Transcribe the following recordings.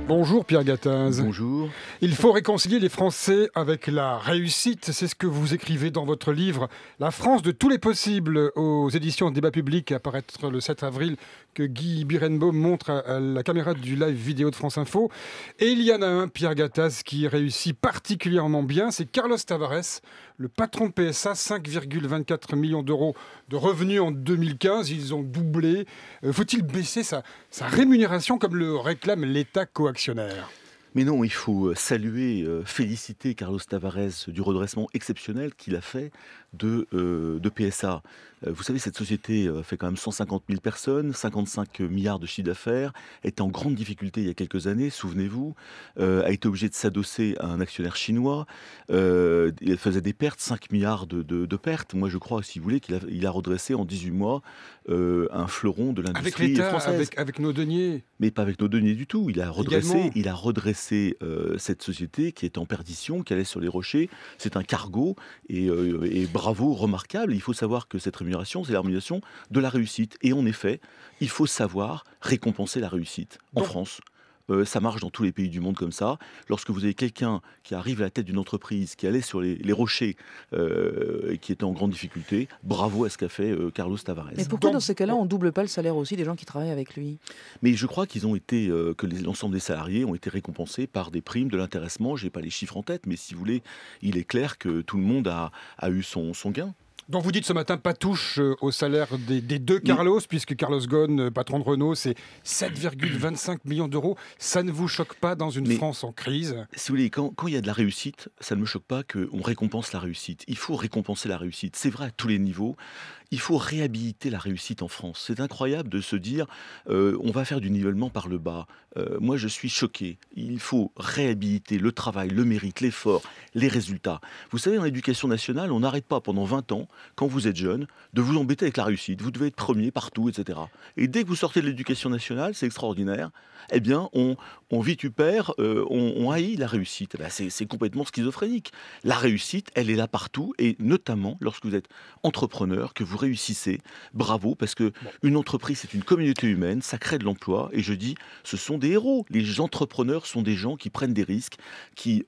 Bonjour Pierre Gattaz. Bonjour. Il faut réconcilier les Français avec la réussite. C'est ce que vous écrivez dans votre livre « La France de tous les possibles » aux éditions Débat Public, à paraître le 7 avril, que Guy Birenbaum montre à la caméra du live vidéo de France Info. Et il y en a un, Pierre Gattaz, qui réussit particulièrement bien, c'est Carlos Tavares, le patron de PSA, 5,24 millions d'euros de revenus en 2015. Ils ont doublé. Faut-il baisser sa rémunération comme le réclame l'État coactionnaire ? Mais non, il faut saluer, féliciter Carlos Tavares du redressement exceptionnel qu'il a fait de PSA. Vous savez, cette société fait quand même 150 000 personnes, 55 milliards de chiffre d'affaires, était en grande difficulté il y a quelques années, souvenez-vous, a été obligée de s'adosser à un actionnaire chinois, elle faisait des pertes, 5 milliards de pertes. Moi, je crois, si vous voulez, qu'il a redressé en 18 mois un fleuron de l'industrie française. Avec l'État, avec nos deniers. Mais pas avec nos deniers du tout. Il a redressé cette société qui était en perdition, qui allait sur les rochers. C'est un cargo et bravo, remarquable. Il faut savoir que cette rémunération, c'est la rémunération de la réussite. Et en effet, il faut savoir récompenser la réussite en France. Ça marche dans tous les pays du monde comme ça. Lorsque vous avez quelqu'un qui arrive à la tête d'une entreprise, qui allait sur les rochers et qui était en grande difficulté, bravo à ce qu'a fait Carlos Tavares. Mais pourquoi dans ces cas-là, on ne double pas le salaire aussi des gens qui travaillent avec lui ? Mais je crois qu'ils ont été, que l'ensemble des salariés ont été récompensés par des primes, de l'intéressement. Je n'ai pas les chiffres en tête, mais si vous voulez, il est clair que tout le monde a eu son gain. Donc vous dites ce matin, pas touche au salaire des deux Carlos, puisque Carlos Ghosn, patron de Renault, c'est 7,25 millions d'euros. Ça ne vous choque pas dans une France en crise ? Si vous voulez, quand il y a de la réussite, ça ne me choque pas qu'on récompense la réussite. Il faut récompenser la réussite. C'est vrai à tous les niveaux. Il faut réhabiliter la réussite en France. C'est incroyable de se dire on va faire du nivellement par le bas. Moi, je suis choqué. Il faut réhabiliter le travail, le mérite, l'effort, les résultats. Vous savez, dans l'éducation nationale, on n'arrête pas pendant 20 ans, quand vous êtes jeune, de vous embêter avec la réussite. Vous devez être premier partout, etc. Et dès que vous sortez de l'éducation nationale, c'est extraordinaire, eh bien, on vitupère, on haït la réussite. Eh bien, c'est complètement schizophrénique. La réussite, elle est là partout, et notamment lorsque vous êtes entrepreneur, que vous réussissez, bravo, parce que une entreprise, c'est une communauté humaine, ça crée de l'emploi, et je dis, ce sont des héros. Les entrepreneurs sont des gens qui prennent des risques, qui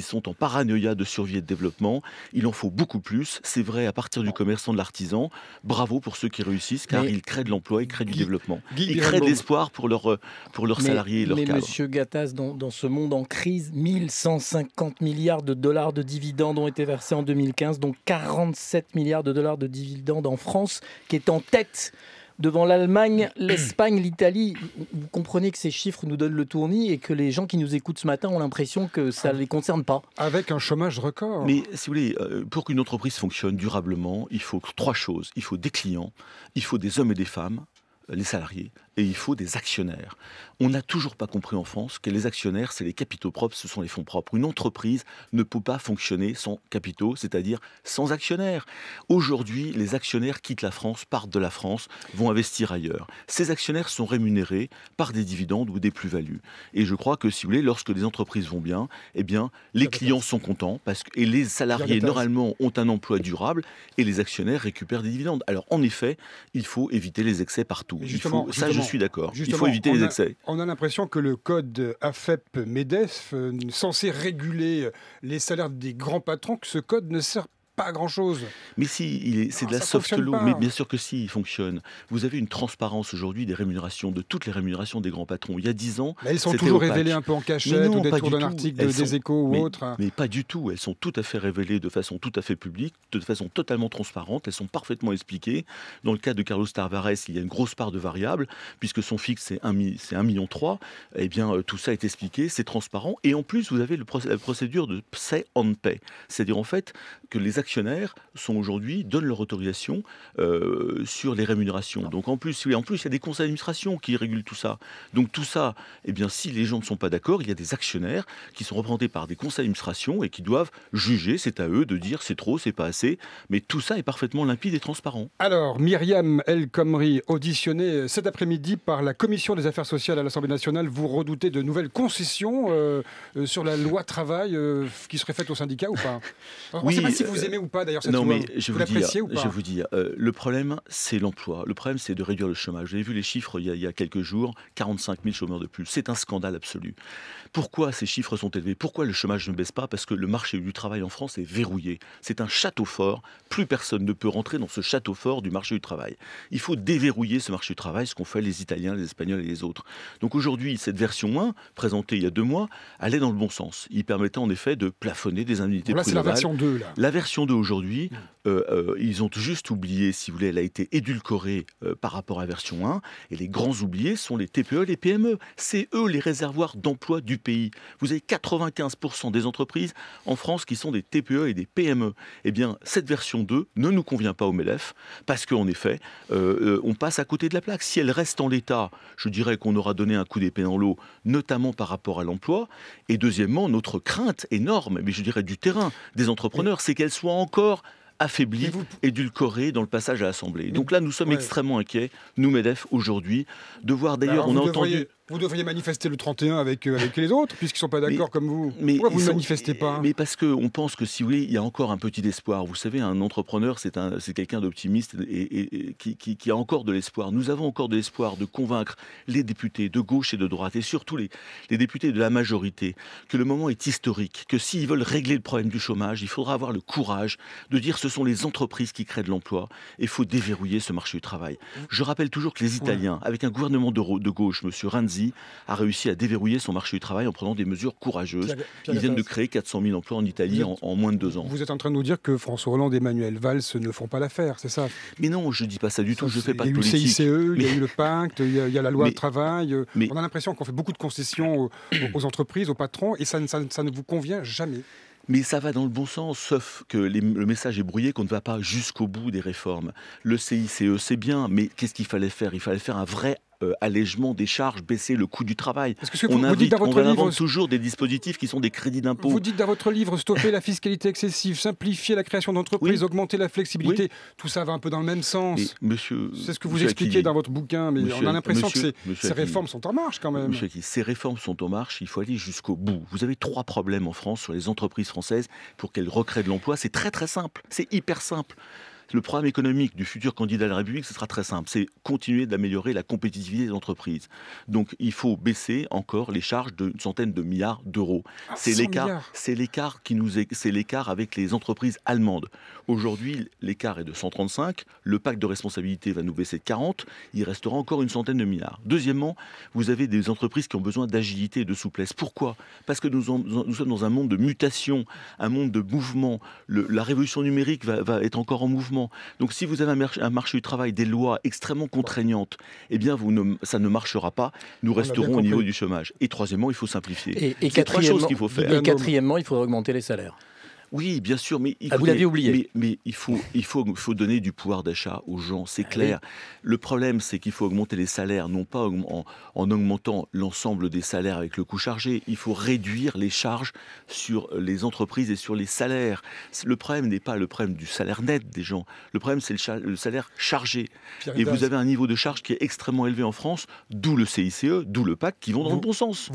sont en paranoïa de survie et de développement. Il en faut beaucoup plus. C'est vrai à partir du commerçant, de l'artisan. Bravo pour ceux qui réussissent, car ils créent de l'emploi, ils créent du développement. Ils créent de l'espoir pour leurs salariés et leurs cadres. Mais Monsieur Gattaz, dans ce monde en crise, 1150 milliards de dollars de dividendes ont été versés en 2015, dont 47 milliards de dollars de dividendes en France, qui est en tête devant l'Allemagne, l'Espagne, l'Italie. Vous comprenez que ces chiffres nous donnent le tournis et que les gens qui nous écoutent ce matin ont l'impression que ça ne les concerne pas. Avec un chômage record. Mais si vous voulez, pour qu'une entreprise fonctionne durablement, il faut 3 choses. Il faut des clients, il faut des hommes et des femmes, les salariés, et il faut des actionnaires. On n'a toujours pas compris en France que les actionnaires, c'est les capitaux propres, ce sont les fonds propres. Une entreprise ne peut pas fonctionner sans capitaux, c'est-à-dire sans actionnaires. Aujourd'hui, les actionnaires quittent la France, partent de la France, vont investir ailleurs. Ces actionnaires sont rémunérés par des dividendes ou des plus-values. Et je crois que, si vous voulez, lorsque les entreprises vont bien, eh bien, les clients sont contents, et les salariés, normalement, ont un emploi durable, et les actionnaires récupèrent des dividendes. Alors, en effet, il faut éviter les excès partout. Ça, je suis d'accord. Il faut éviter les excès. On a l'impression que le code AFEP-MEDEF, censé réguler les salaires des grands patrons, que ce code ne sert pas à grand-chose. Mais si, c'est de la soft law, mais bien sûr que si, il fonctionne. Vous avez une transparence aujourd'hui des rémunérations, de toutes les rémunérations des grands patrons. Il y a 10 ans, elles sont toujours révélées un peu en cachette ou détour d'un article des Échos ou autre. Mais pas du tout. Elles sont tout à fait révélées de façon tout à fait publique, de façon totalement transparente. Elles sont parfaitement expliquées. Dans le cas de Carlos Tavares, il y a une grosse part de variables, puisque son fixe, c'est 1,3 million. Eh bien, tout ça est expliqué, c'est transparent. Et en plus, vous avez la procédure de say on pay. C'est-à-dire, en fait, que les actionnaires donnent leur autorisation sur les rémunérations. Donc en plus, il y a des conseils d'administration qui régulent tout ça. Donc tout ça, eh bien, si les gens ne sont pas d'accord, il y a des actionnaires qui sont représentés par des conseils d'administration et qui doivent juger. C'est à eux de dire c'est trop, c'est pas assez. Mais tout ça est parfaitement limpide et transparent. Alors, Myriam El Khomri, auditionnée cet après-midi par la Commission des affaires sociales à l'Assemblée nationale, vous redoutez de nouvelles concessions sur la loi travail qui seraient faites aux syndicats ou pas ? Oui, si vous aimez ou pas d'ailleurs cette non, loi. mais je Vous vais l'appréciez ou pas? vous dire, le problème, c'est l'emploi. Le problème, c'est de réduire le chômage. Vous avez vu les chiffres il y a quelques jours, 45 000 chômeurs de plus. C'est un scandale absolu. Pourquoi ces chiffres sont élevés? Pourquoi le chômage ne baisse pas? Parce que le marché du travail en France est verrouillé. C'est un château fort. Plus personne ne peut rentrer dans ce château fort du marché du travail. Il faut déverrouiller ce marché du travail, ce qu'ont fait les Italiens, les Espagnols et les autres. Donc aujourd'hui, cette version 1, présentée il y a 2 mois, allait dans le bon sens. Il permettait en effet de plafonner des indemnités Là, c'est la prud'homales. version 2, là. La version 2 aujourd'hui, ils ont juste oublié, si vous voulez, elle a été édulcorée par rapport à la version 1. Et les grands oubliés sont les TPE et les PME. C'est eux les réservoirs d'emploi du pays. Vous avez 95% des entreprises en France qui sont des TPE et des PME. Eh bien, cette version 2 ne nous convient pas au MEDEF parce qu'en effet, on passe à côté de la plaque. Si elle reste en l'état, je dirais qu'on aura donné un coup d'épée dans l'eau, notamment par rapport à l'emploi. Et deuxièmement, notre crainte énorme, mais je dirais du terrain des entrepreneurs, c'est qu'elle soit encore affaiblie, édulcorée dans le passage à l'Assemblée. Donc là, nous sommes extrêmement inquiets, nous MEDEF, aujourd'hui, de voir d'ailleurs, on a entendu... Vous devriez manifester le 31 avec les autres, puisqu'ils ne sont pas d'accord comme vous. Pourquoi vous ne manifestez pas? Mais parce qu'on pense que, si vous voulez, il y a encore un petit espoir. Vous savez, un entrepreneur, c'est quelqu'un d'optimiste et qui a encore de l'espoir. Nous avons encore de l'espoir de convaincre les députés de gauche et de droite, et surtout les députés de la majorité, que le moment est historique, que s'ils veulent régler le problème du chômage, il faudra avoir le courage de dire que ce sont les entreprises qui créent de l'emploi, et il faut déverrouiller ce marché du travail. Je rappelle toujours que les Italiens, avec un gouvernement de gauche, M. Renzi, a réussi à déverrouiller son marché du travail en prenant des mesures courageuses. Ils viennent de créer 400 000 emplois en Italie en moins de 2 ans. Vous êtes en train de nous dire que François Hollande et Manuel Valls ne font pas l'affaire, c'est ça? Mais non, je ne dis pas ça du tout, je ne fais pas de politique. Il y a eu le CICE, il y a eu le pacte, il y a la loi travail. Mais on a l'impression qu'on fait beaucoup de concessions aux entreprises, aux patrons, et ça ne vous convient jamais. Mais ça va dans le bon sens, sauf que le message est brouillé, qu'on ne va pas jusqu'au bout des réformes. Le CICE, c'est bien, mais qu'est-ce qu'il fallait faire? Il fallait faire un vrai allègement des charges, baisser le coût du travail. On invente toujours des dispositifs qui sont des crédits d'impôt. Vous dites dans votre livre stopper la fiscalité excessive, simplifier la création d'entreprises, augmenter la flexibilité. Tout ça va un peu dans le même sens. C'est ce que vous expliquez dans votre bouquin, mais on a l'impression que ces réformes sont en marche quand même. Ces réformes sont en marche, il faut aller jusqu'au bout. Vous avez 3 problèmes en France sur les entreprises françaises pour qu'elles recréent de l'emploi. C'est très très simple, c'est hyper simple. Le programme économique du futur candidat à la République, ce sera très simple. C'est continuer d'améliorer la compétitivité des entreprises. Donc, il faut baisser encore les charges d'une centaine de milliards d'euros. C'est l'écart avec les entreprises allemandes. Aujourd'hui, l'écart est de 135. Le pacte de responsabilité va nous baisser de 40. Il restera encore une centaine de milliards. Deuxièmement, vous avez des entreprises qui ont besoin d'agilité et de souplesse. Pourquoi? Parce que nous sommes dans un monde de mutation, un monde de mouvement. La révolution numérique va être encore en mouvement. Donc si vous avez un marché du travail, des lois extrêmement contraignantes, eh bien ça ne marchera pas. Nous resterons au niveau du chômage. Et troisièmement, il faut simplifier. Et 3 choses qu'il faut faire. Et quatrièmement, il faudra augmenter les salaires. Oui, bien sûr, mais vous l'aviez oublié. Mais il faut donner du pouvoir d'achat aux gens, c'est clair. Oui. Le problème, c'est qu'il faut augmenter les salaires, non pas en augmentant l'ensemble des salaires avec le coût chargé. Il faut réduire les charges sur les entreprises et sur les salaires. Le problème n'est pas le problème du salaire net des gens. Le problème, c'est le salaire chargé. Et vous avez un niveau de charge qui est extrêmement élevé en France, d'où le CICE, d'où le pacte, qui vont dans le bon sens.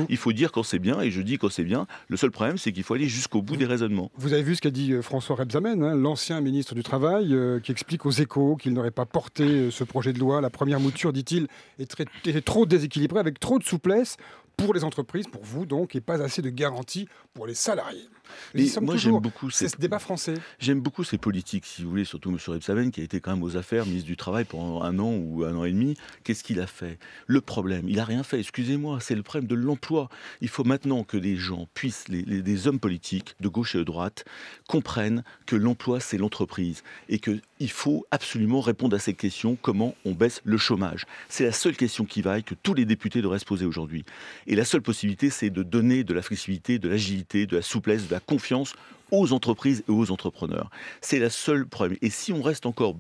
Il faut dire quand c'est bien, et je dis quand c'est bien. Le seul problème, c'est qu'il faut aller jusqu'au bout des raisonnements. Vous avez vu ce qu'a dit François Rebsamen, l'ancien ministre du Travail, qui explique aux Échos qu'il n'aurait pas porté ce projet de loi. La première mouture, dit-il, était trop déséquilibrée, avec trop de souplesse pour les entreprises, pour vous donc, et pas assez de garanties pour les salariés. Moi, j'aime beaucoup ce débat français. J'aime beaucoup ces politiques, si vous voulez, surtout M. Rebsamen, qui a été quand même aux affaires, ministre du Travail pendant 1 an ou 1 an et demi. Qu'est-ce qu'il a fait? Le problème, il n'a rien fait, excusez-moi, c'est le problème de l'emploi. Il faut maintenant que les gens puissent, des hommes politiques, de gauche et de droite, comprennent que l'emploi, c'est l'entreprise. Et qu'il faut absolument répondre à cette question, comment on baisse le chômage. C'est la seule question qui vaille, que tous les députés devraient se poser aujourd'hui. Et la seule possibilité, c'est de donner de la flexibilité, de l'agilité, de la souplesse, de la confiance aux entreprises et aux entrepreneurs. C'est la seule problème. Et si on reste encore,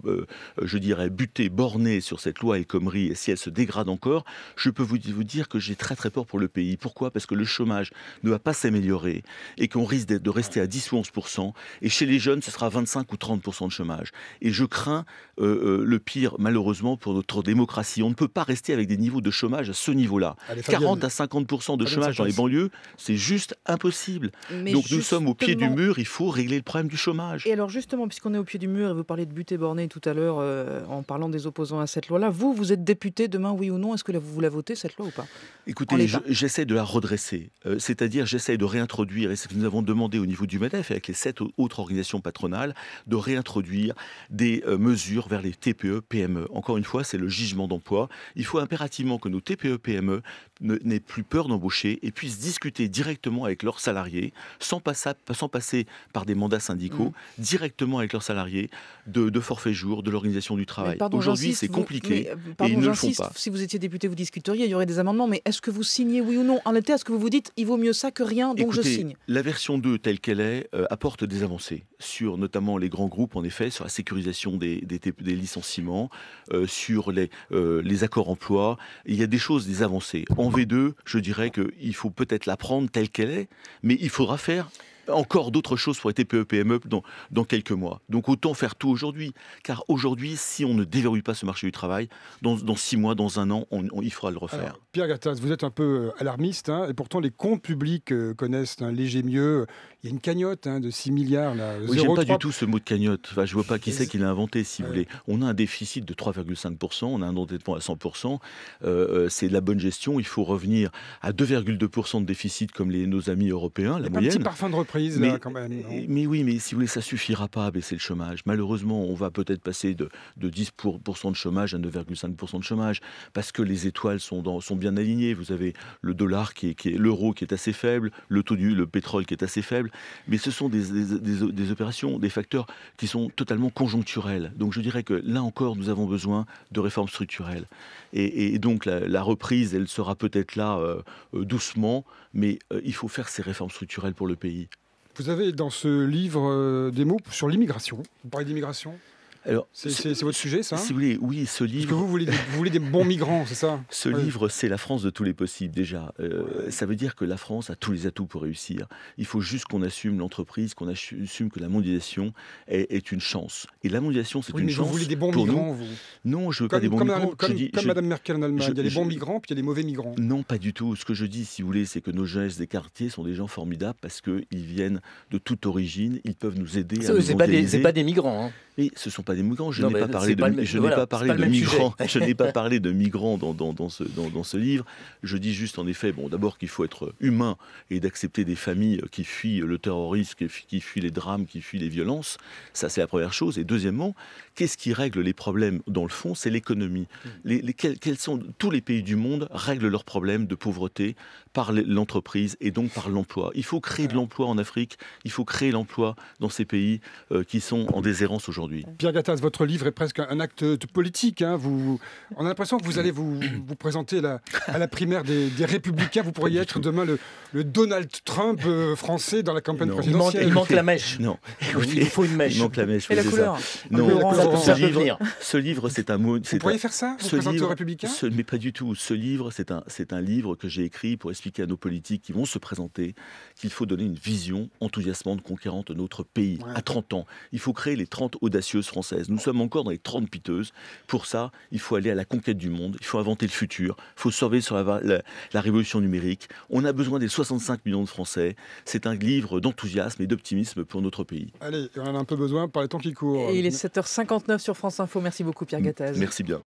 je dirais, buté, borné sur cette loi El Khomri, et si elle se dégrade encore, je peux vous dire que j'ai très très peur pour le pays. Pourquoi? Parce que le chômage ne va pas s'améliorer et qu'on risque de rester à 10 ou 11%. Et chez les jeunes, ce sera 25 ou 30% de chômage. Et je crains le pire, malheureusement, pour notre démocratie. On ne peut pas rester avec des niveaux de chômage à ce niveau-là. 40 à 50% de chômage dans les banlieues, c'est juste impossible. Donc nous sommes au pied du mur. il faut régler le problème du chômage. Et alors justement, puisqu'on est au pied du mur et vous parlez de but et borné tout à l'heure en parlant des opposants à cette loi-là, vous êtes député demain, oui ou non? Est-ce que vous la votez, cette loi, ou pas? Écoutez, j'essaie de la redresser, c'est-à-dire j'essaie de réintroduire, et c'est ce que nous avons demandé au niveau du MEDEF avec les 7 autres organisations patronales, de réintroduire des mesures vers les TPE, PME. Encore une fois, c'est le gisement d'emploi. Il faut impérativement que nos TPE, PME n'aient plus peur d'embaucher et puissent discuter directement avec leurs salariés, sans passer par des mandats syndicaux, directement avec leurs salariés, de forfait jour, de l'organisation du travail. Aujourd'hui, c'est compliqué et ils ne le font pas. Si vous étiez député, vous discuteriez, il y aurait des amendements, mais est-ce que vous signez oui ou non? En été, est-ce que vous vous dites, il vaut mieux ça que rien, donc Écoutez, je signe? La version 2, telle qu'elle est, apporte des avancées sur notamment les grands groupes, en effet, sur la sécurisation des licenciements, sur les accords emploi. Il y a des choses, des avancées. En V2, je dirais qu'il faut peut-être la prendre telle qu'elle est, mais il faudra faire encore d'autres choses pour les TPE, PME dans quelques mois. Donc autant faire tout aujourd'hui. Car aujourd'hui, si on ne déverrouille pas ce marché du travail, dans 6 mois, dans 1 an, il faudra le refaire. Alors, Pierre Gattaz, vous êtes un peu alarmiste, et pourtant les comptes publics connaissent un léger mieux. Il y a une cagnotte de 6 milliards. Oui, j'aime pas du tout ce mot de cagnotte. Enfin, je vois pas qui c'est qui l'a inventé, si vous voulez. On a un déficit de 3,5%, on a un endettement à 100%. C'est de la bonne gestion. Il faut revenir à 2,2% de déficit comme nos amis européens, la moyenne. Un petit parfum de reprise. Là, quand même, mais oui, mais si vous voulez, ça suffira pas à baisser le chômage. Malheureusement, on va peut-être passer de 10% de chômage à 9,5% de chômage parce que les étoiles sont bien alignées. Vous avez le dollar l'euro qui est assez faible, le pétrole qui est assez faible, mais ce sont des opérations, des facteurs qui sont totalement conjoncturels. Donc je dirais que là encore, nous avons besoin de réformes structurelles. Et donc la reprise, elle sera peut-être là doucement, mais il faut faire ces réformes structurelles pour le pays. Vous avez dans ce livre des mots sur l'immigration. Vous parlez d'immigration? Alors, c'est votre sujet, ça? Si vous voulez, oui, ce livre... Parce que vous voulez des bons migrants, c'est ça? Ce livre, c'est la France de tous les possibles, déjà. Ça veut dire que la France a tous les atouts pour réussir. Il faut juste qu'on assume l'entreprise, qu'on assume que la mondialisation est une chance. Et la mondialisation, c'est une chance. Vous voulez des bons migrants, vous? Non, je veux pas des bons migrants. Comme Mme Merkel en Allemagne, il y a les bons migrants, puis il y a les mauvais migrants. Non, pas du tout. Ce que je dis, si vous voulez, c'est que nos jeunes des quartiers sont des gens formidables parce qu'ils viennent de toute origine, ils peuvent nous aider à nous mondialiser. C'est pas des migrants, hein. Mais ce ne sont pas des migrants. Je n'ai pas parlé de migrants. Je n'ai pas parlé de migrants dans ce livre. Je dis juste, en effet, d'abord qu'il faut être humain et d'accepter des familles qui fuient le terrorisme, qui fuient les drames, qui fuient les violences. Ça, c'est la première chose. Et deuxièmement, qu'est-ce qui règle les problèmes dans le fond? C'est l'économie. Tous les pays du monde règlent leurs problèmes de pauvreté par l'entreprise et donc par l'emploi. Il faut créer de l'emploi en Afrique. Il faut créer l'emploi dans ces pays qui sont en déshérence aujourd'hui. Pierre Gattaz, votre livre est presque un acte politique. On a l'impression que vous allez vous présenter à la primaire des Républicains. Vous pourriez être demain le Donald Trump français dans la campagne présidentielle. Il manque la mèche. Non. Il faut une mèche. Il manque la mèche. Et la couleur. Non, ce livre, c'est un mot. Vous pourriez faire ça? Vous présenter aux Républicains? Mais pas du tout. Ce livre, c'est un livre que j'ai écrit pour expliquer à nos politiques qui vont se présenter qu'il faut donner une vision enthousiasmante, conquérante de notre pays à 30 ans. Il faut créer les 30 audacieuses françaises. Nous sommes encore dans les 30 piteuses. Pour ça, il faut aller à la conquête du monde. Il faut inventer le futur. Il faut surveiller sur la révolution numérique. On a besoin des 65 millions de Français. C'est un livre d'enthousiasme et d'optimisme pour notre pays. Allez, on en a un peu besoin par les temps qui courent. Et il est 7h59 sur France Info. Merci beaucoup, Pierre Gattaz. Merci bien.